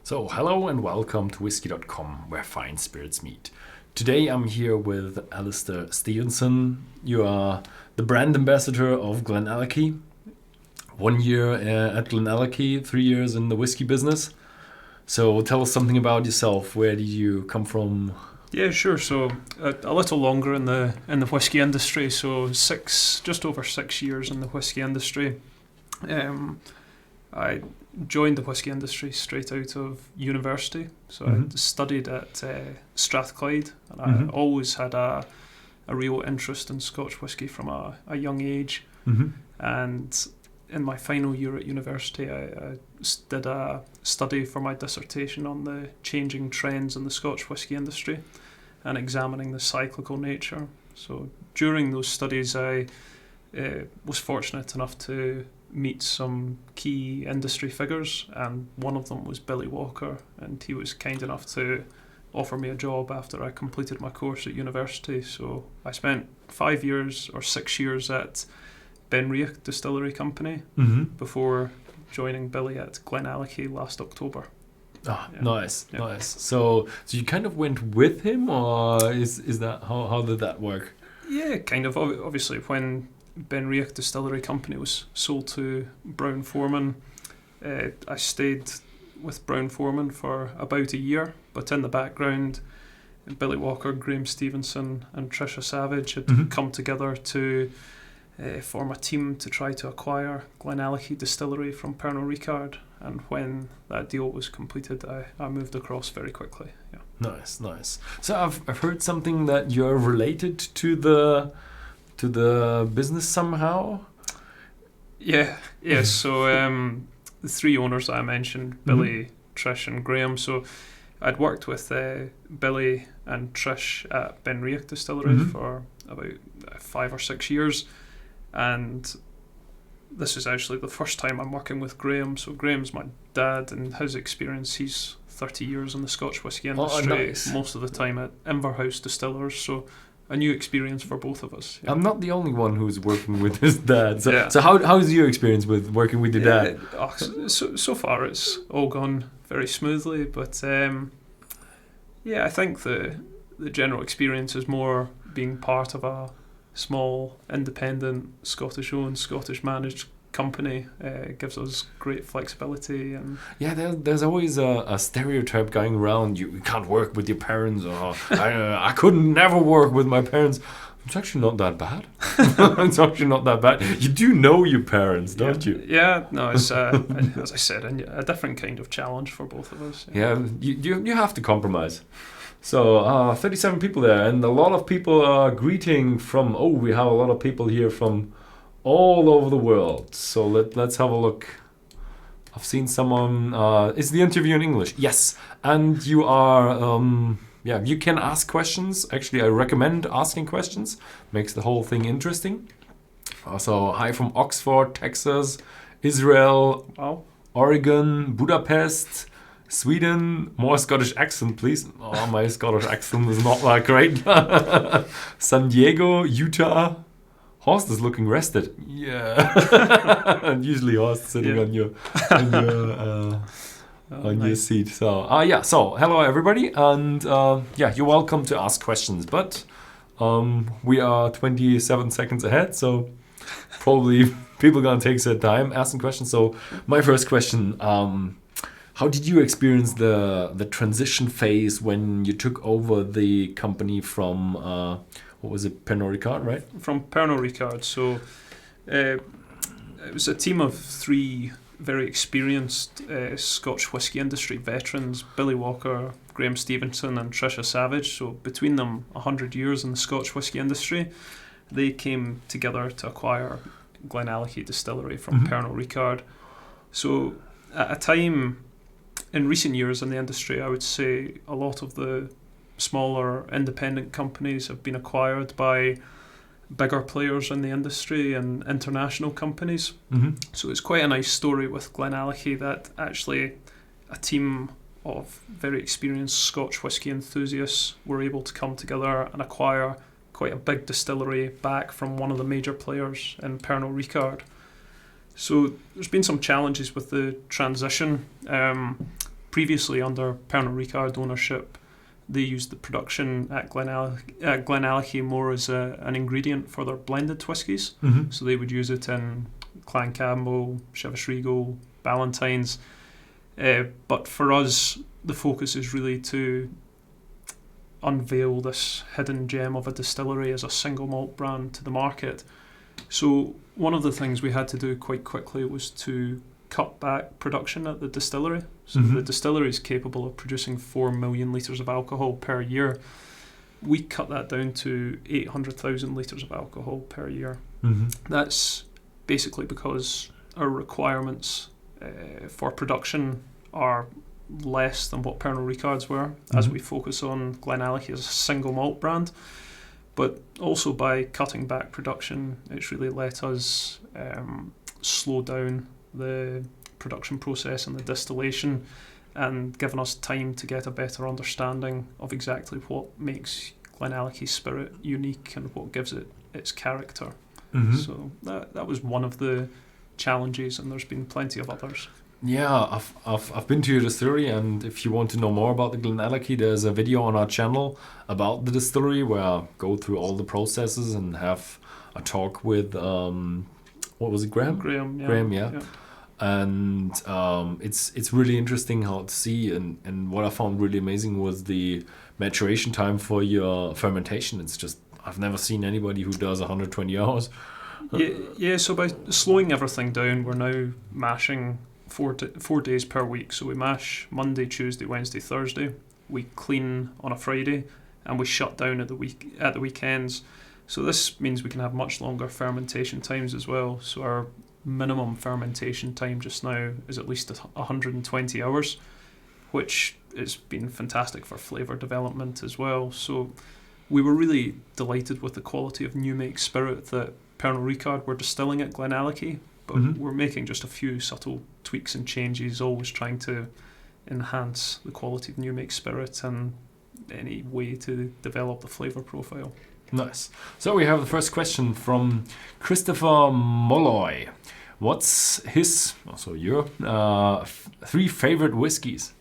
So, hello and welcome to Whisky.com, where fine spirits meet. Today I'm here with Alasdair Stevenson. You are the brand ambassador of GlenAllachie. 1 year at GlenAllachie, 3 years in the whiskey business. So tell us something about yourself. Where did you come from? Yeah, sure. So a little longer in the whiskey industry. So just over 6 years in the whiskey industry. I joined the whiskey industry straight out of university. So I studied at Strathclyde, and I always had a real interest in Scotch whisky from a young age. And in my final year at university, I did a study for my dissertation on the changing trends in the Scotch whisky industry and examining the cyclical nature. So during those studies, I was fortunate enough to meet some key industry figures, and one of them was Billy Walker, and he was kind enough to offer me a job after I completed my course at university. So I spent 5 years or 6 years at Benedikt Distillery Company before joining Billy at GlenAllachie last October. Nice. So you kind of went with him, or is that how did that work? Yeah, kind of. Obviously, when Benedikt Distillery Company was sold to Brown-Forman, I stayed with Brown-Forman for about a year, but in the background, Billy Walker, Graham Stevenson and Tricia Savage had come together to form a team to try to acquire GlenAllachie Distillery from Pernod Ricard, and when that deal was completed, I moved across very quickly. Yeah. Nice. So I've heard something that you're related to the business somehow. Yeah. So the three owners that I mentioned, Billy, Trish, and Graham. So I'd worked with Billy and Trish at Benedikt Distillery for about 5 or 6 years. And this is actually the first time I'm working with Graham. So Graham's my dad, and his experience, he's 30 years in the Scotch whisky industry, nice. Most of the time at Inverhouse Distillers. So a new experience for both of us. Yeah. I'm not the only one who's working with his dad. So how's your experience with working with your dad? So far it's all gone very smoothly, but I think the general experience is more being part of a small, independent, Scottish-owned, Scottish-managed company. Gives us great flexibility. And there's always a stereotype going around. You can't work with your parents, or I couldn't never work with my parents. It's actually not that bad. It's actually not that bad. You do know your parents, don't you? Yeah, no, it's as I said, a different kind of challenge for both of us. Yeah, you have to compromise. So 37 people there, and a lot of people are greeting from. We have a lot of people here from all over the world. So let's have a look. I've seen someone. Is the interview in English? Yes, and you are. You can ask questions. Actually, I recommend asking questions. Makes the whole thing interesting. Also, hi from Oxford, Texas, Israel, Oregon, Budapest, Sweden. More Scottish accent, please. Oh, my Scottish accent is not that great. San Diego, Utah. Horst is looking rested. Yeah. And usually Horst sitting on your your seat. So So hello everybody, and you're welcome to ask questions. But we are 27 seconds ahead, so probably people are gonna take their time asking questions. So my first question: how did you experience the transition phase when you took over the company from what was it, Pernod Ricard, right? From Pernod Ricard. So it was a team of 3 very experienced Scotch whisky industry veterans: Billy Walker, Graham Stevenson and Tricia Savage. So between them, 100 years in the Scotch whisky industry. They came together to acquire GlenAllachie Distillery from Pernod Ricard. So at a time in recent years in the industry, I would say a lot of the smaller independent companies have been acquired by bigger players in the industry and international companies. So it's quite a nice story with GlenAllachie that actually a team of very experienced Scotch whisky enthusiasts were able to come together and acquire quite a big distillery back from one of the major players in Pernod Ricard. So there's been some challenges with the transition. previously under Pernod Ricard ownership, they used the production at GlenAllachie more as an ingredient for their blended whiskies. Mm-hmm. So they would use it in Clancampbell, Chivas Regal, Ballantine's. But for us, the focus is really to unveil this hidden gem of a distillery as a single malt brand to the market. So one of the things we had to do quite quickly was to cut back production at the distillery. So Mm-hmm. the distillery is capable of producing 4 million litres of alcohol per year. We cut that down to 800,000 litres of alcohol per year. Mm-hmm. That's basically because our requirements for production are less than what Pernod Ricard's were, as Mhm. we focus on GlenAllachie as a single malt brand. But also by cutting back production, it's really let us slow down the production process and the distillation, and given us time to get a better understanding of exactly what makes GlenAllachie's spirit unique and what gives it its character. Mm-hmm. So that was one of the challenges, and there's been plenty of others. Yeah, I've been to your distillery, and if you want to know more about the GlenAllachie, there's a video on our channel about the distillery where I go through all the processes and have a talk with what was it, Graham? Graham, yeah. And it's really interesting how to see, and what I found really amazing was the maturation time for your fermentation. It's just, I've never seen anybody who does 120 hours. Yeah, so by slowing everything down, we're now mashing 4 days per week. So we mash Monday, Tuesday, Wednesday, Thursday. We clean on a Friday, and we shut down at the weekends. So this means we can have much longer fermentation times as well. So our minimum fermentation time just now is at least 120 hours, which has been fantastic for flavour development as well. So we were really delighted with the quality of new make spirit that Pernod Ricard were distilling at GlenAllachie, but Mhm. we're making just a few subtle tweaks and changes, always trying to enhance the quality of new make spirit and any way to develop the flavour profile. Nice. So we have the first question from Christopher Molloy. What's his, also your, 3 favorite whiskies?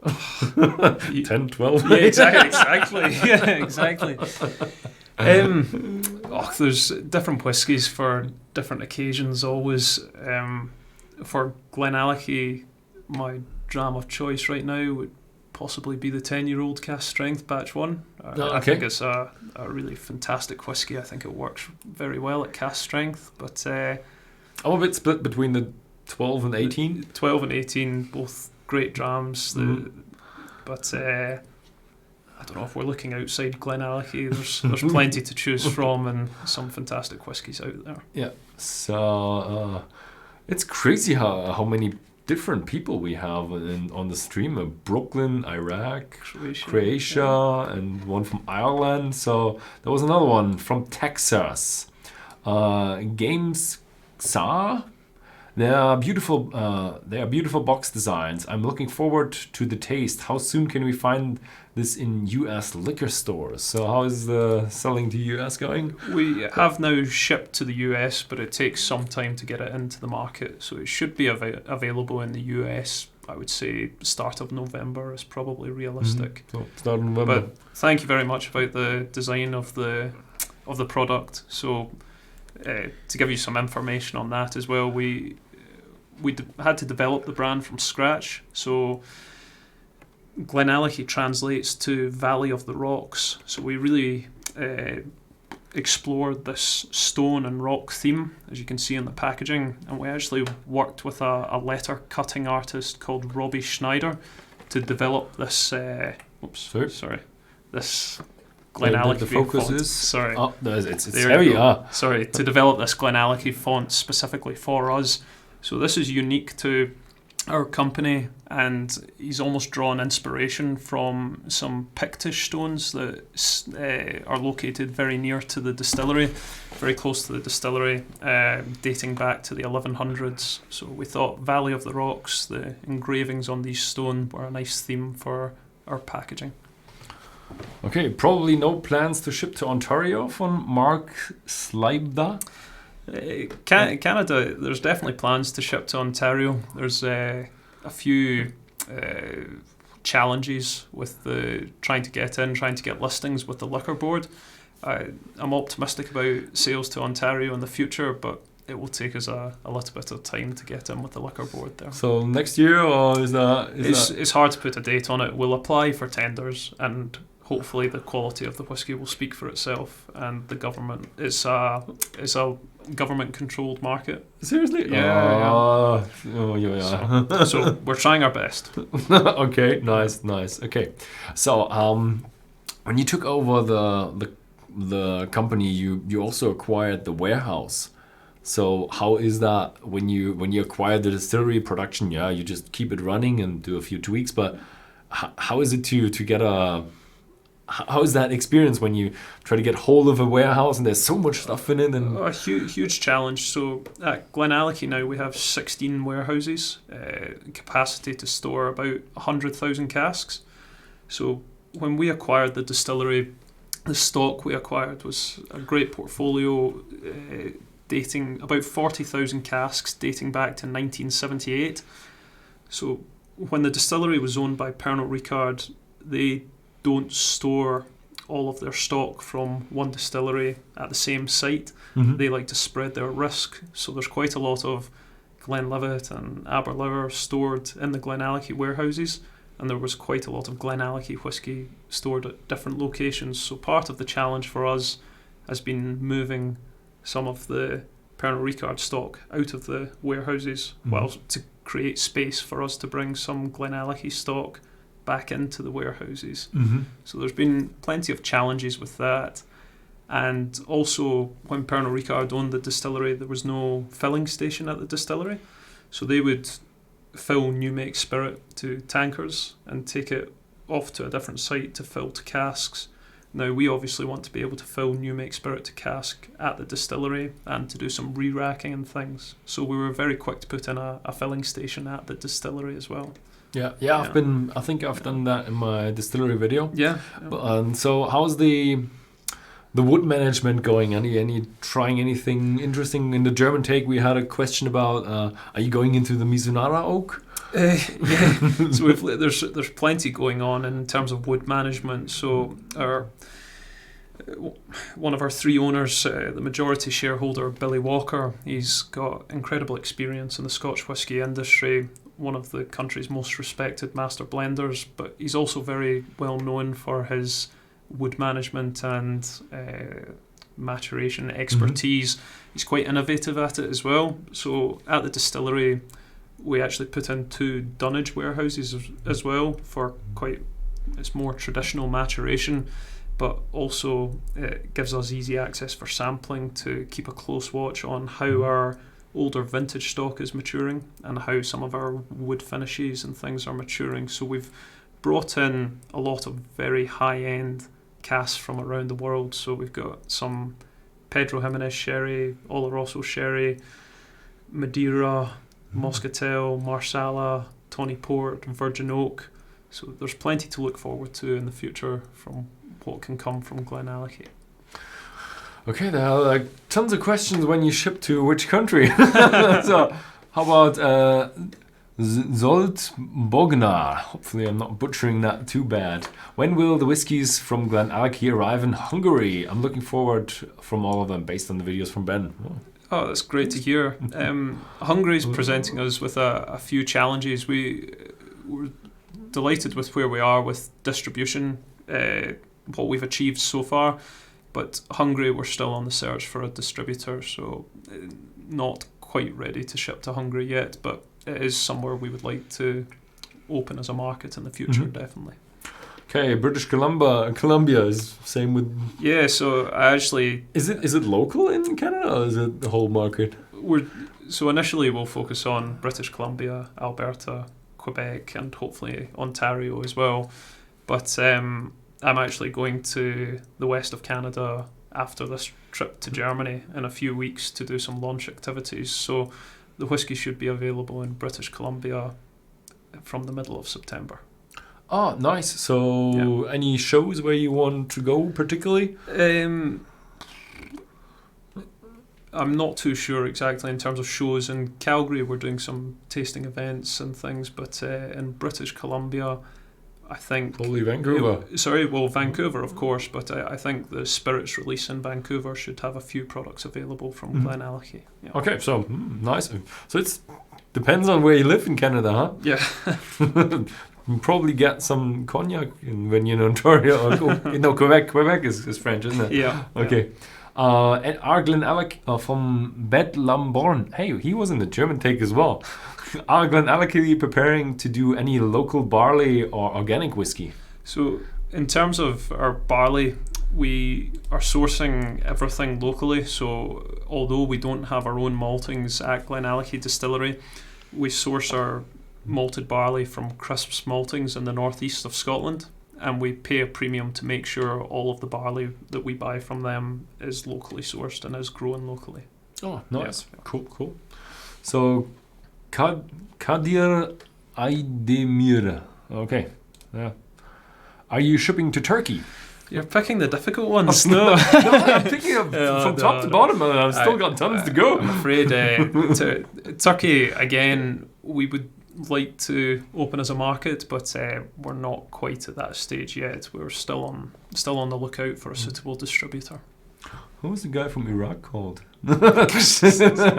10, 12? Yeah, exactly. Yeah, exactly. There's different whiskies for different occasions always. For GlenAllachie, my dram of choice right now would possibly be the 10-year-old cask strength batch 1. I think it's a really fantastic whiskey. I think it works very well at cask strength, but I'm a bit split between the 12 and 18. 12 and 18, both great drams. But I don't know if we're looking outside GlenAllachie. There's plenty to choose from, and some fantastic whiskies out there. Yeah. So it's crazy how many different people we have on the stream. Brooklyn, Iraq, Croatia, and one from Ireland. So there was another one from Texas. Games Xar. They are beautiful box designs. I'm looking forward to the taste. How soon can we find this in US liquor stores? So how is the selling to US going? We have now shipped to the US, but it takes some time to get it into the market. So it should be available in the US. I would say start of November is probably realistic. So start of November. But thank you very much about the design of the product. So to give you some information on that as well, we had to develop the brand from scratch. So GlenAllachie translates to Valley of the Rocks. So we really explored this stone and rock theme, as you can see in the packaging, and we actually worked with a letter cutting artist called Robbie Schneider to develop this. This GlenAllachie the focus font. is Sorry. Oh, no, it's There there. you You go. are. Sorry, to develop this GlenAllachie font specifically for us. So this is unique to our company, and he's almost drawn inspiration from some Pictish stones that are located very near to the distillery, very close to the distillery, dating back to the 1100s. So we thought Valley of the Rocks, the engravings on these stone, were a nice theme for our packaging. Okay, probably no plans to ship to Ontario from Mark Sleibda. Canada, there's definitely plans to ship to Ontario. There's a few challenges with the trying to get listings with the liquor board. I'm optimistic about sales to Ontario in the future, but it will take us a little bit of time to get in with the liquor board there. So next year, or It's hard to put a date on it. We'll apply for tenders, and hopefully the quality of the whisky will speak for itself. And the government is a government-controlled market. Seriously? Yeah. Oh, yeah. So we're trying our best. Okay, nice. Okay, so when you took over the company, you also acquired the warehouse. So how is that when you acquire the distillery production? Yeah, you just keep it running and do a few tweaks. But how is it to get how is that experience when you try to get hold of a warehouse and there's so much stuff in it? And a huge challenge. So at GlenAllachie now we have 16 warehouses, capacity to store about 100,000 casks. So when we acquired the distillery, the stock we acquired was a great portfolio. Dating about 40,000 casks dating back to 1978. So when the distillery was owned by Pernod Ricard, they don't store all of their stock from one distillery at the same site. Mhm. They like to spread their risk. So there's quite a lot of Glenlivet and Aberlour stored in the GlenAllachie warehouses, and there was quite a lot of GlenAllachie whisky stored at different locations. So part of the challenge for us has been moving some of the Pernod Ricard stock out of the warehouses, while to create space for us to bring some GlenAllachie stock back into the warehouses. So there's been plenty of challenges with that. And also, when Pernod Ricard owned the distillery, there was no filling station at the distillery. So they would fill new make spirit to tankers and take it off to a different site to fill to casks. Now, we obviously want to be able to fill new make spirit to cask at the distillery and to do some re-racking and things. So we were very quick to put in a filling station at the distillery as well. Yeah. I think I've done that in my distillery video. Yeah. But, so how's the wood management going? Any trying anything interesting? In the German take, we had a question about are you going into the Mizunara oak? Yeah, so there's plenty going on in terms of wood management. So one of our three owners, the majority shareholder, Billy Walker, he's got incredible experience in the Scotch whisky industry, one of the country's most respected master blenders, but he's also very well known for his wood management and maturation expertise. He's quite innovative at it as well. So at the distillery, we actually put in 2 dunnage warehouses as well for it's more traditional maturation, but also it gives us easy access for sampling to keep a close watch on how our older vintage stock is maturing and how some of our wood finishes and things are maturing. So we've brought in a lot of very high-end casks from around the world. So we've got some Pedro Jimenez sherry, Oloroso sherry, Madeira, Moscatel, Marsala, Tawny Port, Virgin Oak. So there's plenty to look forward to in the future from what can come from GlenAllachie. Okay, there are tons of questions when you ship to which country. So how about Zolt-Bognar? Hopefully I'm not butchering that too bad. When will the whiskies from GlenAllachie arrive in Hungary? I'm looking forward from all of them based on the videos from Ben. Oh, that's great to hear. Hungary is presenting us with a few challenges. We're delighted with where we are with distribution, what we've achieved so far, but Hungary, we're still on the search for a distributor, so not quite ready to ship to Hungary yet, but it is somewhere we would like to open as a market in the future, definitely. Okay, British Columbia is same with. Yeah, so I actually. Is it local in Canada or is it the whole market? So initially we'll focus on British Columbia, Alberta, Quebec, and hopefully Ontario as well. But I'm actually going to the west of Canada after this trip to Germany in a few weeks to do some launch activities. So the whisky should be available in British Columbia from the middle of September. Oh, nice. So any shows where you want to go particularly? I'm not too sure exactly in terms of shows. In Calgary, we're doing some tasting events and things, but in British Columbia, I think... Probably Vancouver. Vancouver, of course, but I think the Spirits release in Vancouver should have a few products available from GlenAllachie. Yeah. Okay, so nice. So it depends on where you live in Canada, huh? Yeah. You probably get some cognac when you're in Ontario. No, Quebec. Quebec is French, isn't it? Yeah. Okay. And our GlenAllachie from Bed Lamborn. Hey, he was in the German take as well. Are GlenAllachie preparing to do any local barley or organic whiskey? So in terms of our barley, we are sourcing everything locally. So although we don't have our own maltings at GlenAllachie Distillery, we source our malted barley from Crisps Maltings in the northeast of Scotland, and we pay a premium to make sure all of the barley that we buy from them is locally sourced and is grown locally. Oh, nice. Yeah. Cool. So, Kadir Aydemir. Okay. Yeah. Are you shipping to Turkey? You're picking the difficult ones. No, I'm picking up from top to bottom, and I've still got tons to go. I'm afraid Turkey, again, we would like to open as a market, but we're not quite at that stage yet. We're still on the lookout for a suitable distributor. What was the guy from Iraq called? Are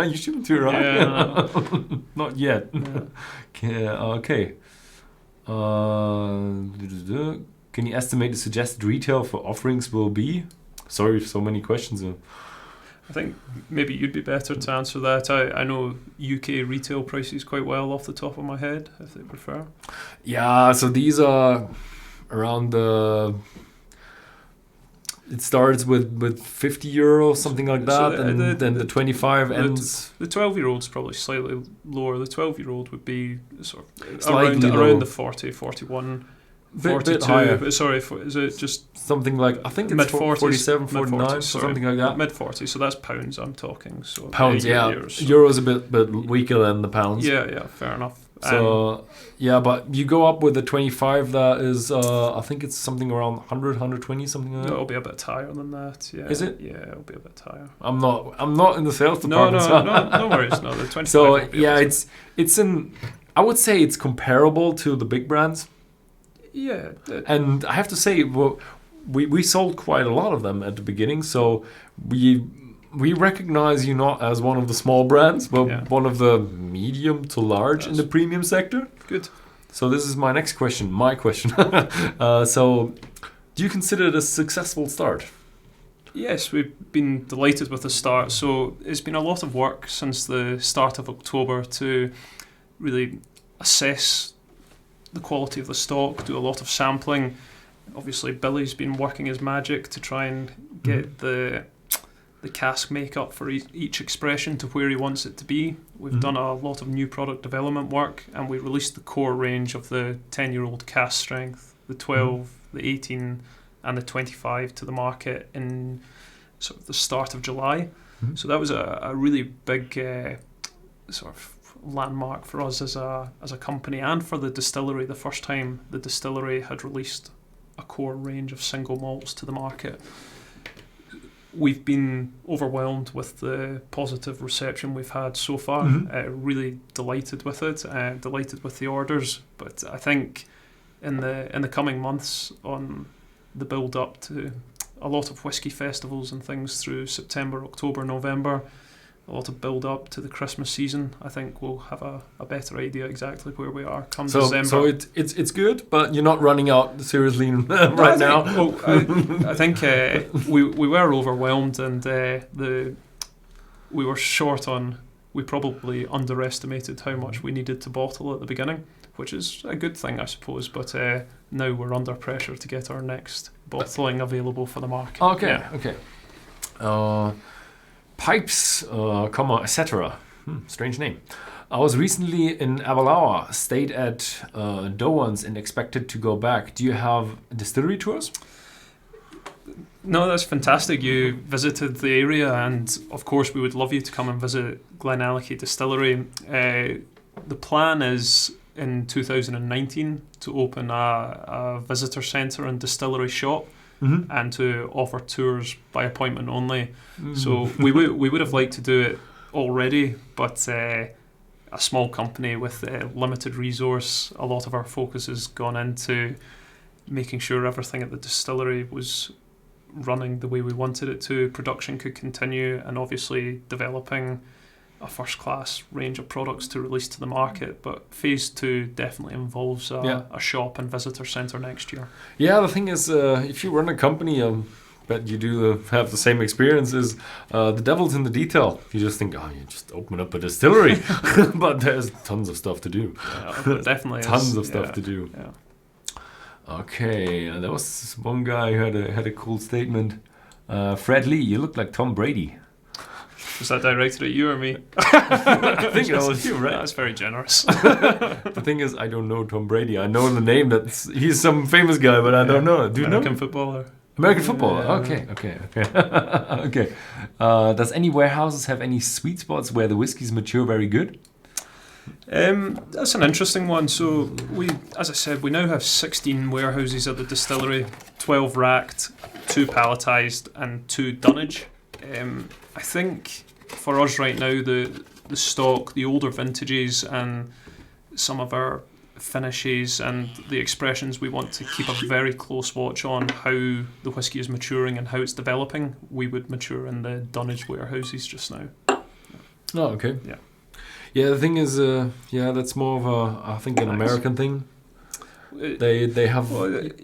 you shipping to Iraq? Yeah. Not yet. Yeah. Okay. Can you estimate the suggested retail for offerings will be? Sorry, so many questions. I think maybe you'd be better to answer that. I know UK retail prices quite well off the top of my head, if they prefer. Yeah, so these are around the... It starts with 50 euros, something like that, and then the 25 ends... The 12-year-old's probably slightly lower. The 12-year-old would be sort of around the 40, 41... 42, bit higher. Sorry, is it just something like, I think it's mid-40s, 47, 49, mid-40s, something like that. Mid-40s, so that's pounds I'm talking. So pounds, yeah. Euros a bit weaker than the pounds. Yeah, fair enough. So, but you go up with the 25, that is, I think it's something around 100, 120, something like that. It'll be a bit higher than that, yeah. Is it? Yeah, it'll be a bit higher. I'm not in the sales department. No worries, no, the 25 So, will be yeah, it's I would say it's comparable to the big brands. Yeah. And I have to say, we sold quite a lot of them at the beginning, so we recognize you not as one of the small brands, but one of the medium to large in the premium sector. Good. So this is my next question, So do you consider it a successful start? Yes, we've been delighted with the start. So it's been a lot of work since the start of October to really assess the quality of the stock, do a lot of sampling. Obviously, Billy's been working his magic to try and get the cask makeup for each expression to where he wants it to be. We've done a lot of new product development work, and we released the core range of the 10-year-old cask strength, the 12, the 18, and the 25 to the market in sort of the start of July. So that was a really big sort of landmark for us as a company and for the distillery. The first time the distillery had released a core range of single malts to the market. We've been overwhelmed with the positive reception we've had so far. Really delighted with it, delighted with the orders. But I think in the coming months, on the build up to a lot of whisky festivals and things through September, October, November, a lot of build up to the Christmas season, I think we'll have a better idea exactly where we are come December. So it's good, but you're not running out seriously right now. I think we were overwhelmed, and we were short on. We probably underestimated how much we needed to bottle at the beginning, which is a good thing, I suppose. But now we're under pressure to get our next bottling available for the market. Okay. Pipes, etc. Strange name. I was recently in Avalawa, stayed at Dowans and expected to go back. Do you have distillery tours? No, that's fantastic. You visited the area, and of course we would love you to come and visit GlenAllachie Distillery. The plan is in 2019 to open a visitor centre and distillery shop and to offer tours by appointment only. So we would have liked to do it already, but a small company with limited resource, a lot of our focus has gone into making sure everything at the distillery was running the way we wanted it to, production could continue, and obviously developing a first-class range of products to release to the market. But phase 2 definitely involves a shop and visitor centre next year. Yeah, the thing is, if you run a company, bet you do have the same experience, is the devil's in the detail. You just think, you just open up a distillery. But there's tons of stuff to do. Yeah, definitely tons of stuff to do. Yeah. Okay, there was one guy who had a cool statement. Fred Lee, you look like Tom Brady. Was that directed at you or me? I think that was you, right? That's very generous. The thing is, I don't know Tom Brady. I know the name. He's some famous guy, but I don't know. Do you know? American footballer. American footballer. Okay. Okay. Does any warehouses have any sweet spots where the whiskies mature very good? That's an interesting one. So as I said, we now have 16 warehouses at the distillery, 12 racked, 2 palletised, and 2 dunnage. I think for us right now, the stock, the older vintages, and some of our finishes and the expressions, we want to keep a very close watch on how the whisky is maturing and how it's developing. We would mature in the dunnage warehouses just now. Oh, okay. Yeah. Yeah, the thing is, that's more of a, I think, an American thing. They have...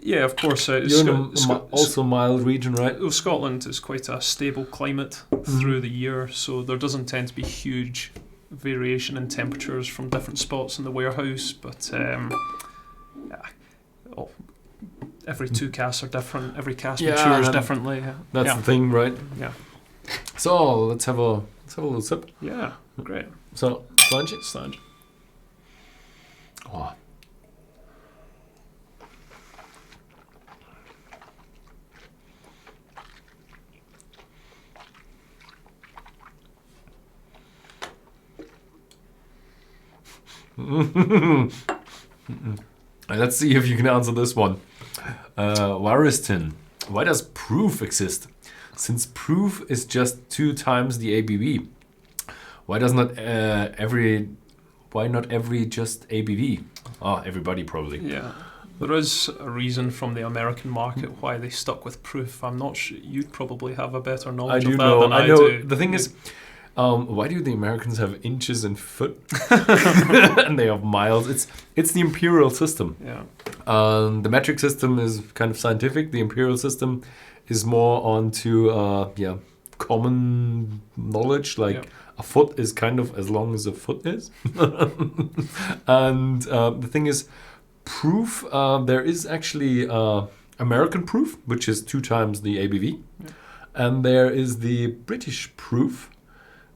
yeah, of course. You're in also mild region, right? Well, Scotland is quite a stable climate through the year, so there doesn't tend to be huge variation in temperatures from different spots in the warehouse, but every 2 casks are different. Every cask matures differently. Yeah. That's the thing, right? Yeah. So let's have a little sip. Yeah, great. So slange. Oh. Let's see if you can answer this one. Wariston, why does proof exist? Since proof is just 2 times the ABV, why not every just ABV? Everybody probably. Yeah, there is a reason from the American market why they stuck with proof. I'm not sure, you'd probably have a better knowledge of that than I do. The thing is, why do the Americans have inches and foot and they have miles? It's the imperial system. Yeah. The metric system is kind of scientific. The imperial system is more onto common knowledge. Like a foot is kind of as long as a foot is. And the thing is, proof. There is actually American proof, which is 2 times the ABV, and there is the British proof,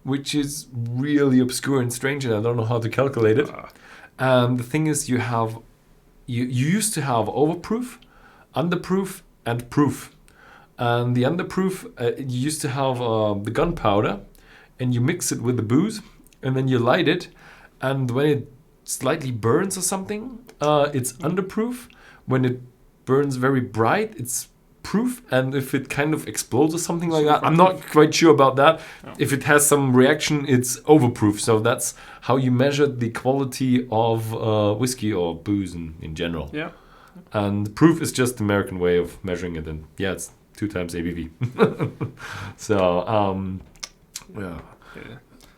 which is really obscure and strange, and I don't know how to calculate it. And the thing is, you used to have overproof, underproof, and proof. And the underproof, you used to have the gunpowder, and you mix it with the booze, and then you light it, and when it slightly burns or something, it's underproof. When it burns very bright, it's proof, and if it kind of explodes or something like that, I'm not quite sure about that. No. If it has some reaction, it's overproof. So that's how you measure the quality of whiskey or booze in general. Yeah. And proof is just the American way of measuring it, and it's 2 times ABV. So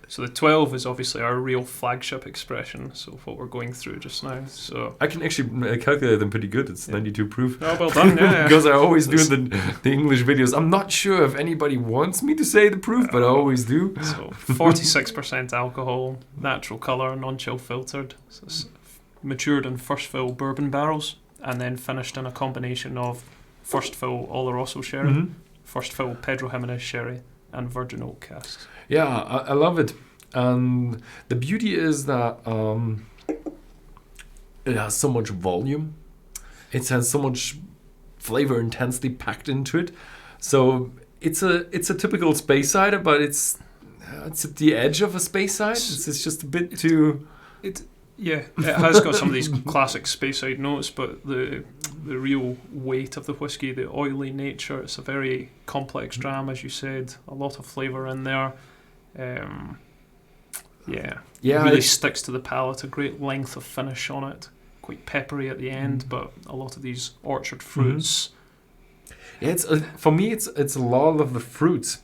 So the 12 is obviously our real flagship expression, so what we're going through just now. So I can actually calculate them pretty good. It's 92 proof. Oh, well done, yeah. Because I always do the English videos. I'm not sure if anybody wants me to say the proof, but I always do. So 46% alcohol, natural colour, non-chill filtered. So it's matured in first fill bourbon barrels, and then finished in a combination of first fill Oloroso sherry, first fill Pedro Jimenez sherry, and virgin oak casks. Yeah, I love it. And the beauty is that it has so much volume. It has so much flavor intensity packed into it. So it's a typical space cider, but it's at the edge of a space cider. It's just a bit too... Yeah, it has got some of these classic Speyside notes, but the real weight of the whiskey, the oily nature, it's a very complex dram, as you said, a lot of flavour in there. It really sticks to the palate, a great length of finish on it, quite peppery at the end, but a lot of these orchard fruits. Yeah, it's for me, it's a lot of the fruits.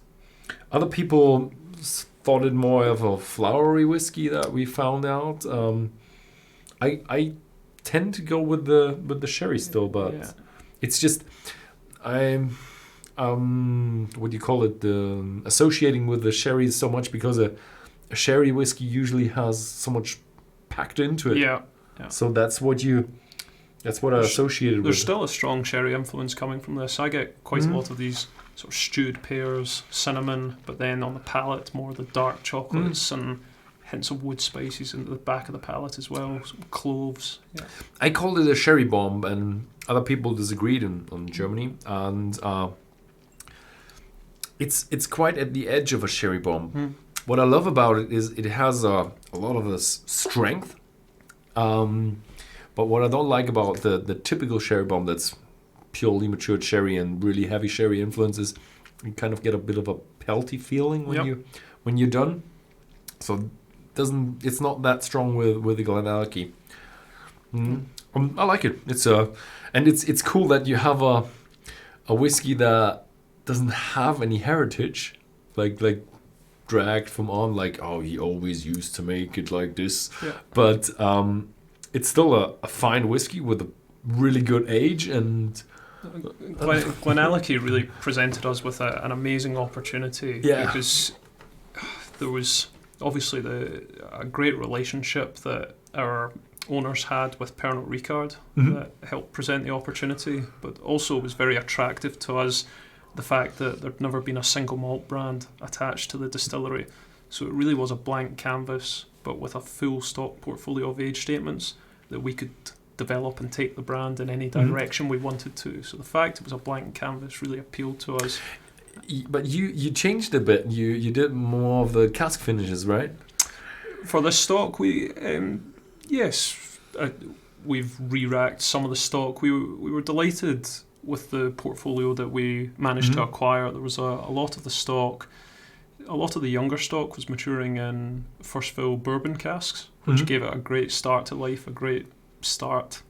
Other people thought it more of a flowery whiskey that we found out. I tend to go with the sherry still, but it's just I'm what do you call it? Associating with the sherry so much because a sherry whiskey usually has so much packed into it. Yeah. So that's what I associated with. There's still a strong sherry influence coming from this. I get quite a lot of these sort of stewed pears, cinnamon, but then on the palate more the dark chocolates and hints of wood spices in the back of the palate as well, some cloves. Yeah. I called it a sherry bomb, and other people disagreed in Germany, and it's quite at the edge of a sherry bomb. What I love about it is it has a lot of this strength, but what I don't like about the typical sherry bomb that's purely matured sherry and really heavy sherry influences, you kind of get a bit of a pelty feeling when you're done. So it's not that strong with the GlenAllachie. I like it. It's cool that you have a whiskey that doesn't have any heritage, like dragged from on, like, oh, he always used to make it like this. Yeah. But it's still a fine whiskey with a really good age, and GlenAllachie really presented us with an amazing opportunity because there was obviously a great relationship that our owners had with Pernod Ricard that helped present the opportunity, but also was very attractive to us the fact that there'd never been a single malt brand attached to the distillery. So it really was a blank canvas, but with a full stock portfolio of age statements that we could develop and take the brand in any direction we wanted to. So the fact it was a blank canvas really appealed to us. But you changed a bit. You did more of the cask finishes, right? For this stock, we've re-racked some of the stock. We were delighted with the portfolio that we managed to acquire. There was a lot of the stock, a lot of the younger stock was maturing in first fill bourbon casks, which gave it a great start to life, a great start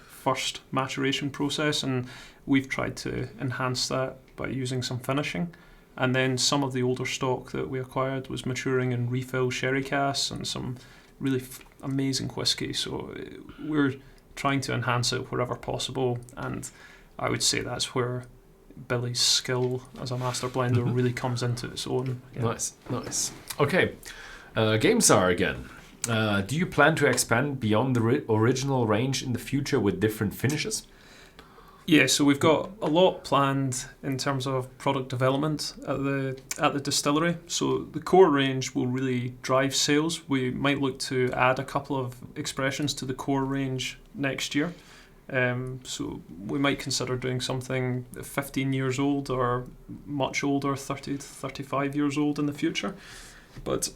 first maturation process, and we've tried to enhance that by using some finishing. And then some of the older stock that we acquired was maturing in refill sherry casks and some really amazing whiskey. So we're trying to enhance it wherever possible, and I would say that's where Billy's skill as a master blender really comes into its own. Yeah. Nice. Okay, GameStar again. Do you plan to expand beyond the original range in the future with different finishes? Yeah, so we've got a lot planned in terms of product development at the distillery. So the core range will really drive sales. We might look to add a couple of expressions to the core range next year. So we might consider doing something 15 years old or much older, 30 to 35 years old in the future. But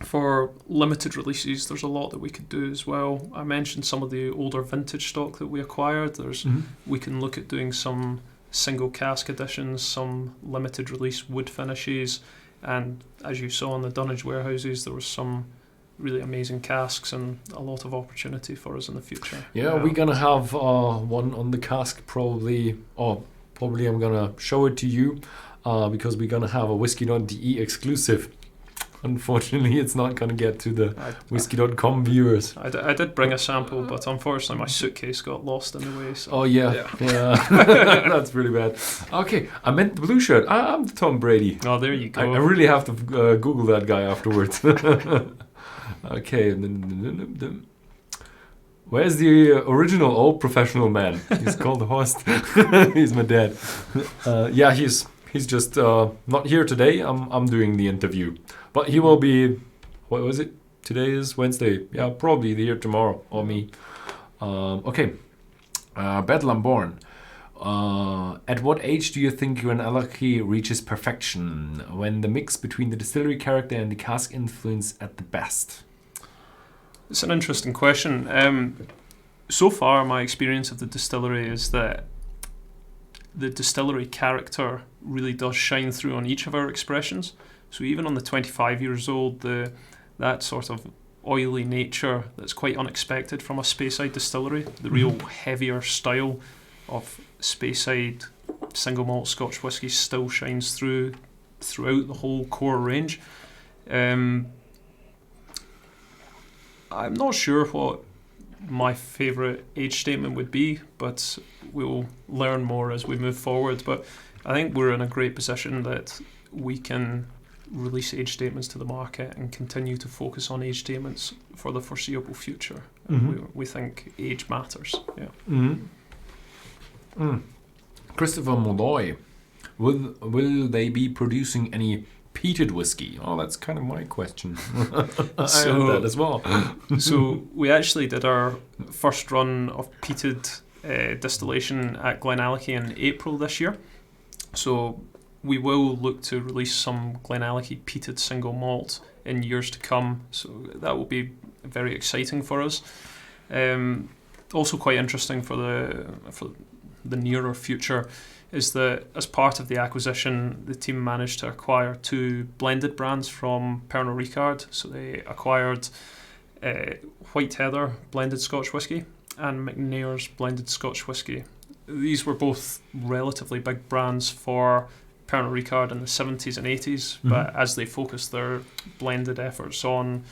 for limited releases, there's a lot that we could do as well. I mentioned some of the older vintage stock that we acquired. We can look at doing some single cask editions, some limited release wood finishes, and as you saw in the dunnage warehouses, there was some really amazing casks and a lot of opportunity for us in the future. Yeah, we're gonna have one on the cask probably I'm gonna show it to you because we're gonna have a Whisky.de exclusive. Unfortunately, it's not going to get to the Whisky.com viewers. I did bring a sample, but unfortunately my suitcase got lost in the way. So. Oh, yeah. That's really bad. Okay, I meant the blue shirt. I'm Tom Brady. Oh, there you go. I really have to Google that guy afterwards. Okay. Where's the original old professional man? He's called Horst. He's my dad. He's just not here today. I'm doing the interview. But he will be, what was it? Today is Wednesday. Yeah, probably here tomorrow, or me. Okay. Bedlam Born. At what age do you think GlenAllachie reaches perfection? When the mix between the distillery character and the cask influence at the best? It's an interesting question. So far, my experience of the distillery is that the distillery character really does shine through on each of our expressions. So even on the 25 years old, that sort of oily nature that's quite unexpected from a Speyside distillery, the real heavier style of Speyside single malt Scotch whisky still shines throughout the whole core range. I'm not sure what my favourite age statement would be, but we'll learn more as we move forward. But I think we're in a great position that we can release age statements to the market and continue to focus on age statements for the foreseeable future. We think age matters. Christopher Molloy, will they be producing any peated whiskey? Oh, that's kind of my question. I heard that as well. So we actually did our first run of peated distillation at GlenAllachie in April this year. So we will look to release some GlenAllachie peated single malt in years to come. So that will be very exciting for us. Also quite interesting for the nearer future is that as part of the acquisition, the team managed to acquire 2 blended brands from Pernod Ricard. So they acquired White Heather blended Scotch whisky and McNair's blended Scotch whisky. These were both relatively big brands for Pernod Ricard in the 70s and 80s, but as they focused their blended efforts on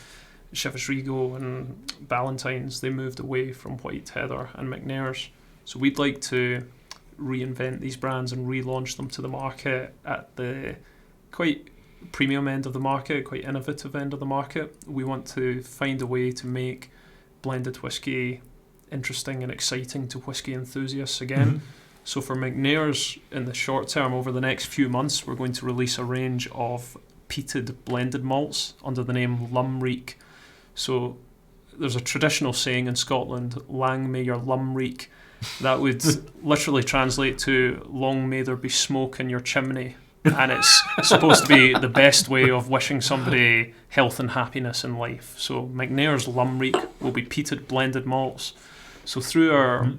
Chivas Regal and Ballantine's, they moved away from White Heather and McNair's. So we'd like to reinvent these brands and relaunch them to the market at the quite premium end of the market, quite innovative end of the market. We want to find a way to make blended whisky interesting and exciting to whisky enthusiasts again. So for McNair's, in the short term, over the next few months, we're going to release a range of peated blended malts under the name Lumreek. So there's a traditional saying in Scotland, "Lang may your lum reek." That would literally translate to "Long may there be smoke in your chimney." And it's supposed to be the best way of wishing somebody health and happiness in life. So McNair's Lumreek will be peated blended malts. So through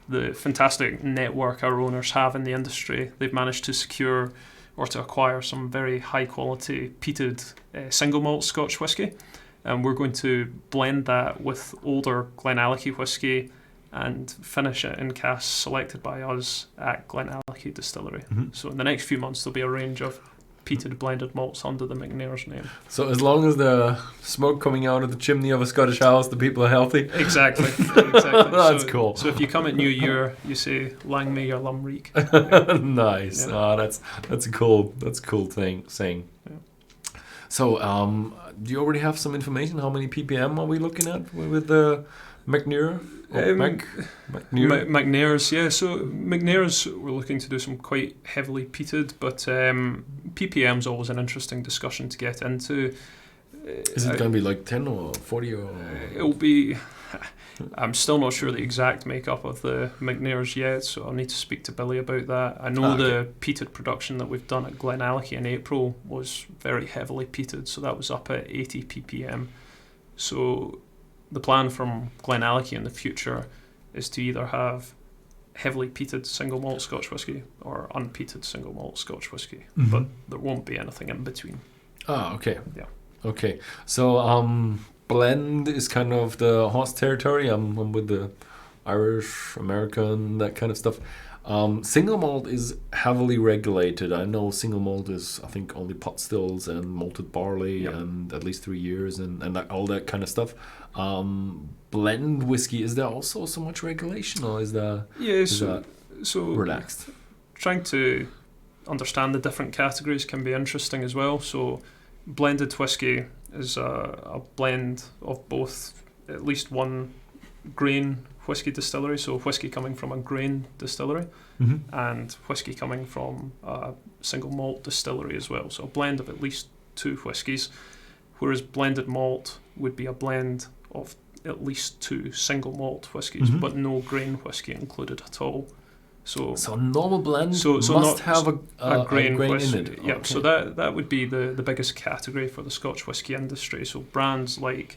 the fantastic network our owners have in the industry, they've managed to secure or to acquire some very high quality peated single malt Scotch whisky. And we're going to blend that with older GlenAllachie whisky and finish it in casks selected by us at GlenAllachie Distillery. So in the next few months there'll be a range of peated blended malts under the McNair's name. So as long as the smoke coming out of the chimney of a Scottish house, the people are healthy? Exactly. That's cool. So if you come at New Year, you say, "Lang may your lum reek." Nice. Yeah. That's a cool thing saying. Yeah. So do you already have some information? How many ppm are we looking at with the McNair? McNair's, yeah. So McNair's, we're looking to do some quite heavily peated, but ppm's always an interesting discussion to get into. Is it going to be like 10 or 40 or? It'll be. I'm still not sure the exact makeup of the McNair's yet, so I'll need to speak to Billy about that. I know the peated production that we've done at GlenAllachie in April was very heavily peated, so that was up at 80 ppm. So the plan from GlenAllachie in the future is to either have heavily peated single malt Scotch whisky or unpeated single malt Scotch whisky, but there won't be anything in between. Ah, okay. Yeah. Okay. So blend is kind of the horse territory. I'm with the Irish, American, that kind of stuff. Single malt is heavily regulated. I know single malt is, I think, only pot stills and malted barley and at least 3 years and all that kind of stuff. Blend whiskey, is there also so much regulation, or is that so relaxed? Trying to understand the different categories can be interesting as well. So blended whiskey is a blend of both at least one grain whiskey distillery, so whiskey coming from a grain distillery, and whiskey coming from a single malt distillery as well. So a blend of at least 2 whiskies, whereas blended malt would be a blend of at least 2 single malt whiskies, but no grain whiskey included at all. So normal blend must have a grain in it. Yeah, okay. So that would be the biggest category for the Scotch whisky industry. So brands like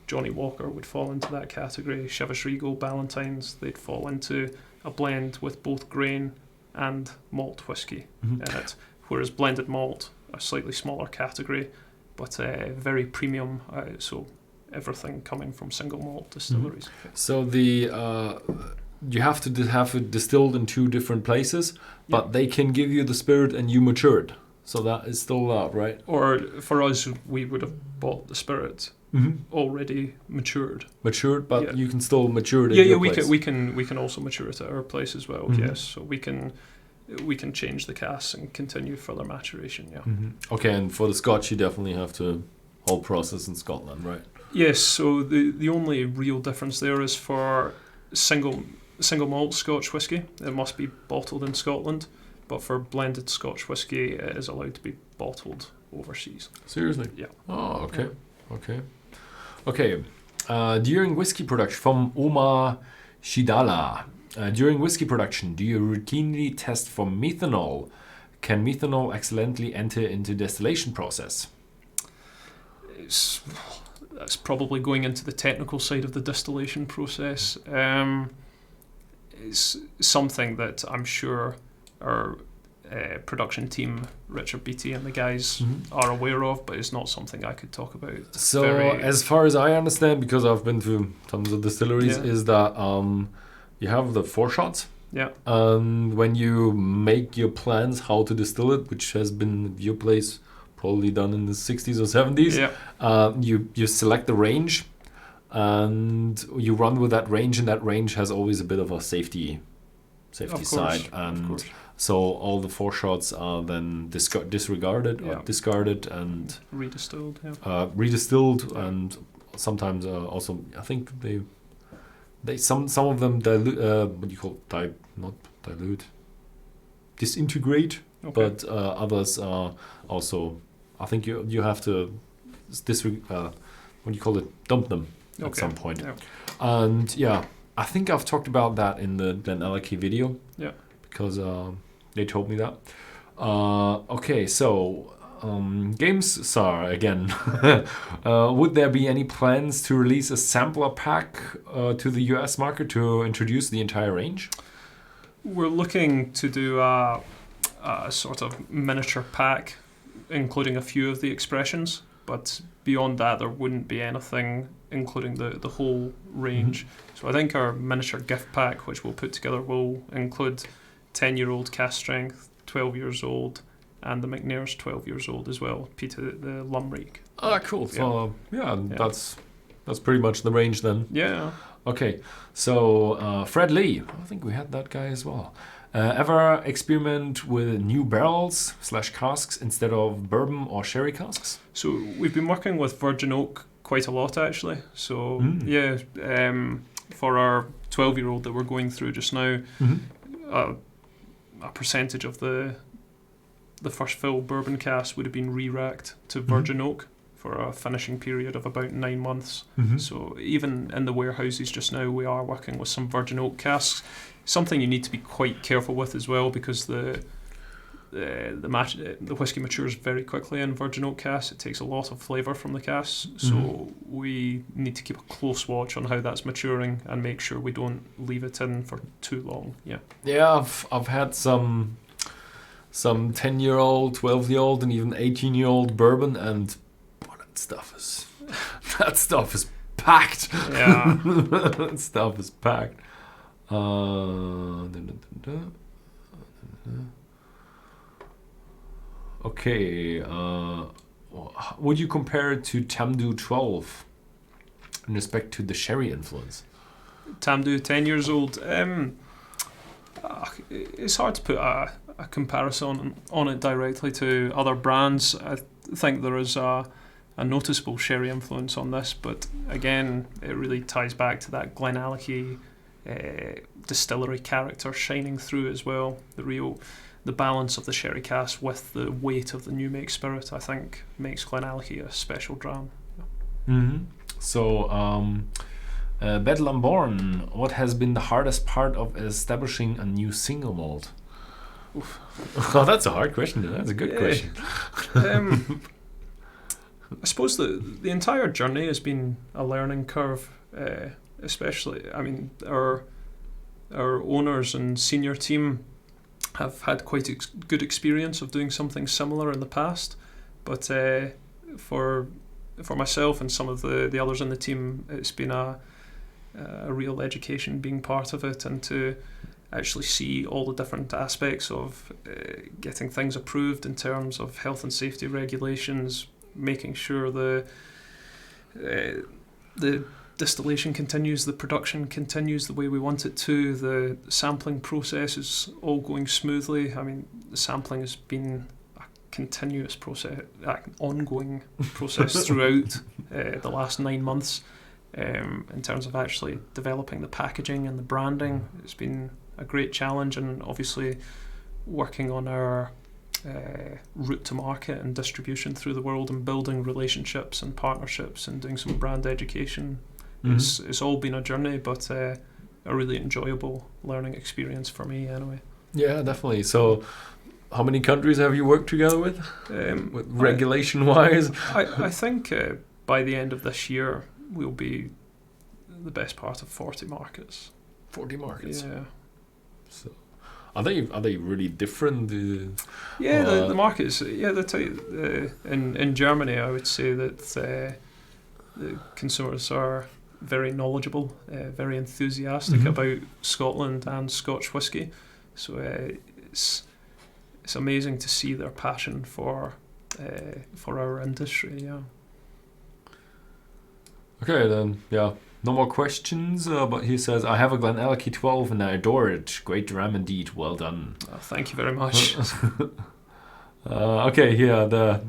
Johnny Walker would fall into that category. Chivas Regal, Ballantines, they'd fall into a blend with both grain and malt whiskey in it. Whereas blended malt, a slightly smaller category, but very premium. So everything coming from single malt distilleries. So you have to have it distilled in 2 different places, but they can give you the spirit and you mature it. So that is still that, right? Or for us, we would have bought the spirit already matured. Matured, but you can still mature it. We can also mature it at our place as well. Yes, so we can change the casks and continue further maturation. Yeah. Okay, and for the Scotch, you definitely have to whole process in Scotland, right? Yes. So the only real difference there is for single malt Scotch whisky, it must be bottled in Scotland. But for blended Scotch whisky, it is allowed to be bottled overseas. Seriously? Yeah. Oh, okay. Yeah. Okay. During whiskey production, from Omar Shidala. During whiskey production, do you routinely test for methanol? Can methanol accidentally enter into distillation process? That's probably going into the technical side of the distillation process. It's something that I'm sure our production team, Richard Beattie and the guys are aware of, but it's not something I could talk about. So as far as I understand, because I've been to tons of distilleries, is that you have the foreshots. Yeah. And when you make your plans how to distill it, which has been your place probably done in the 60s or 70s, you select the range and you run with that range, and that range has always a bit of a safety side, and so all the foreshots are then disregarded or discarded and redistilled. Redistilled, and sometimes also I think they some of them dilute. What do you call not dilute? Disintegrate, but others are also. I think you have to what do you call it? Dump them at some point. Yeah. And I think I've talked about that in the GlenAllachie video. Yeah. Because they told me that. Okay, so Games Czar again. Would there be any plans to release a sampler pack to the US market to introduce the entire range? We're looking to do a sort of miniature pack, including a few of the expressions, but beyond that there wouldn't be anything including the whole range. So I think our miniature gift pack, which we'll put together, will include 10-year-old cask strength, 12 years old, and the McNair's 12 years old as well, Peter the Lumreek. Ah, cool. So that's pretty much the range then. Yeah. Okay, so Fred Lee, I think we had that guy as well. Ever experiment with new barrels / casks instead of bourbon or sherry casks? So we've been working with virgin oak quite a lot actually. So for our 12-year-old that we're going through just now, a percentage of the first fill bourbon cask would have been re-racked to virgin oak for a finishing period of about 9 months. So even in the warehouses just now, we are working with some virgin oak casks. Something you need to be quite careful with as well, because the whiskey matures very quickly in virgin oak casks. It takes a lot of flavour from the casks, so we need to keep a close watch on how that's maturing and make sure we don't leave it in for too long. Yeah, I've had some 10-year-old, 12-year-old, and even 18-year-old bourbon, and that stuff is packed. Yeah. That stuff is packed. Okay. Would you compare it to Tamdhu 12 in respect to the sherry influence? Tamdhu 10 years old. It's hard to put a comparison on it directly to other brands. I think there is a noticeable sherry influence on this, but again, it really ties back to that GlenAllachie distillery character shining through as well. The balance of the sherry cask with the weight of the new make spirit, I think, makes GlenAllachie a special dram. So, Bedlam Born, what has been the hardest part of establishing a new single malt? Oh, that's a hard question. That's a good question. I suppose the entire journey has been a learning curve, especially, I mean, our owners and senior team have had quite good experience of doing something similar in the past, but for myself and some of the others in the team, it's been a real education being part of it, and to actually see all the different aspects of getting things approved in terms of health and safety regulations, making sure the distillation continues, the production continues the way we want it to, the sampling process is all going smoothly. I mean, the sampling has been a continuous process, an ongoing process throughout the last 9 months. In terms of actually developing the packaging and the branding, it's been a great challenge, and obviously working on our route to market and distribution through the world, and building relationships and partnerships and doing some brand education. It's all been a journey, but a really enjoyable learning experience for me anyway. Yeah, definitely. So how many countries have you worked together with regulation wise? I think by the end of this year we'll be the best part of 40 markets. 40 markets. Yeah. So are they really different? Yeah, the markets. Yeah, in Germany, I would say that the consumers are very knowledgeable, very enthusiastic about Scotland and Scotch whisky. So it's amazing to see their passion for our industry. Yeah. Okay, then, yeah, no more questions, but he says, I have a GlenAllachie 12 and I adore it. Great ram indeed, well done. Thank you very much. Okay, yeah, the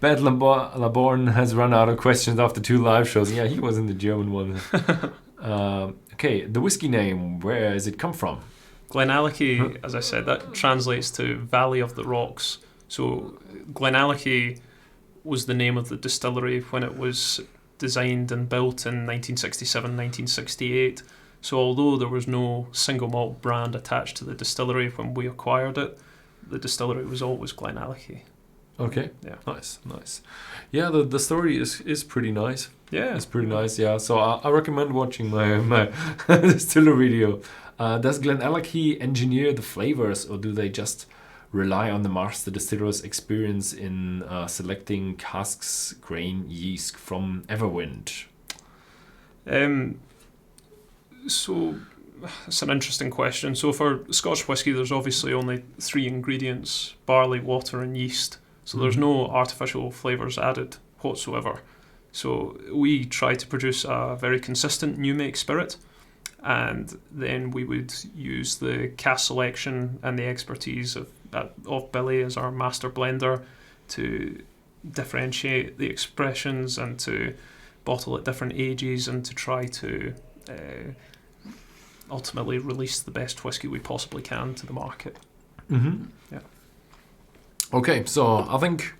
Bad Laborn has run out of questions after 2 live shows. Yeah, he was in the German one. Okay, the whiskey name, where does it come from? GlenAllachie, as I said, that translates to Valley of the Rocks. So GlenAllachie was the name of the distillery when it was designed and built in 1967, 1968. So although there was no single malt brand attached to the distillery when we acquired it, the distillery was always GlenAllachie. Okay, yeah, nice. Yeah, the story is pretty nice. Yeah, it's pretty nice. Yeah, so I recommend watching my distillery video. Does GlenAllachie engineer the flavors, or do they just rely on the master distiller's experience in selecting casks, grain, yeast from Everwind? So it's an interesting question. So for Scotch whisky, there's obviously only 3 ingredients: barley, water, and yeast. So there's no artificial flavours added whatsoever. So we try to produce a very consistent new make spirit, and then we would use the cask selection and the expertise of Billy as our master blender to differentiate the expressions and to bottle at different ages and to try to ultimately release the best whisky we possibly can to the market. Yeah. Okay, so I think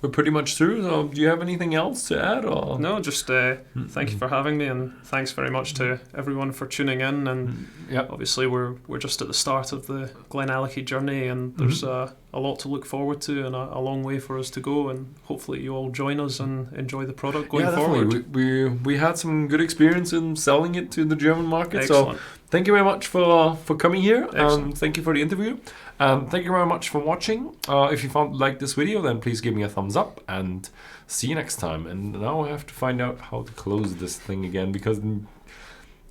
we're pretty much through. So do you have anything else to add? Or? No, just thank you for having me, and thanks very much to everyone for tuning in. And obviously we're just at the start of the GlenAllachie journey, and there's a lot to look forward to and a long way for us to go, and hopefully you all join us and enjoy the product going forward. Definitely. We had some good experience in selling it to the German market. Excellent. So thank you very much for coming here. Excellent. Thank you for the interview. Thank you very much for watching. If you liked this video, then please give me a thumbs up, and see you next time. And now I have to find out how to close this thing again, because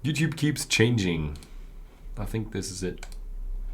YouTube keeps changing. I think this is it.